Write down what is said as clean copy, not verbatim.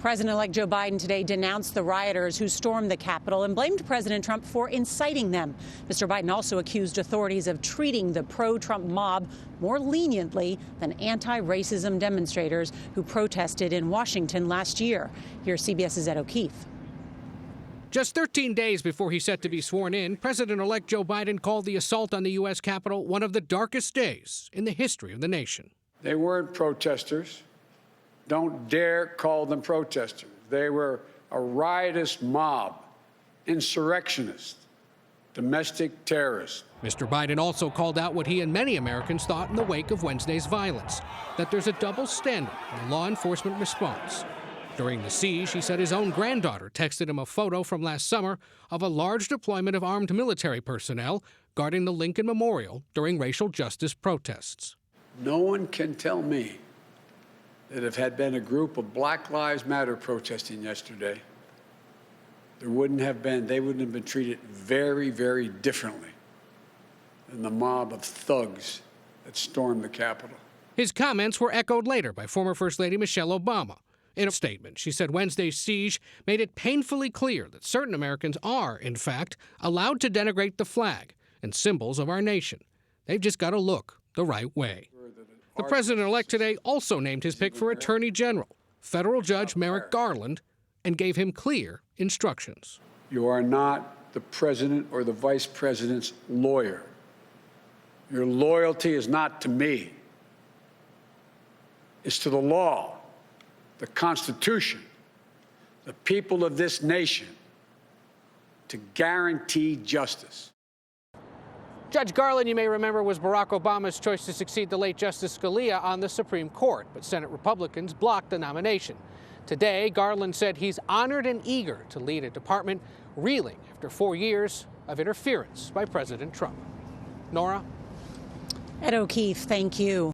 President-elect Joe Biden today denounced the rioters who stormed the Capitol and blamed President Trump for inciting them. Mr. Biden also accused authorities of treating the pro-Trump mob more leniently than anti-racism demonstrators who protested in Washington last year. Here's CBS's Ed O'Keefe. Just 13 days before he's set to be sworn in, President-elect Joe Biden called the assault on the U.S. Capitol one of the darkest days in the history of the nation. They weren't protesters. Don't dare call them protesters. They were a riotous mob, insurrectionists, domestic terrorists. Mr. Biden also called out what he and many Americans thought in the wake of Wednesday's violence, that there's a double standard in the law enforcement response. During the siege, he said his own granddaughter texted him a photo from last summer of a large deployment of armed military personnel guarding the Lincoln Memorial during racial justice protests. No one can tell me that if had been a group of Black Lives Matter protesting yesterday, they wouldn't have been treated very, very differently than the mob of thugs that stormed the Capitol. His comments were echoed later by former First Lady Michelle Obama. In a statement, she said Wednesday's siege made it painfully clear that certain Americans are, in fact, allowed to denigrate the flag and symbols of our nation. They've just got to look the right way. The president-elect today also named his pick for Attorney General, federal Judge Merrick Garland, and gave him clear instructions. You are not the president or the vice president's lawyer. Your loyalty is not to me. It's to the law, the Constitution, the people of this nation, to guarantee justice. Judge Garland, you may remember, was Barack Obama's choice to succeed the late Justice Scalia on the Supreme Court, but Senate Republicans blocked the nomination. Today, Garland said he's honored and eager to lead a department reeling after 4 years of interference by President Trump. Nora? Ed O'Keefe, thank you.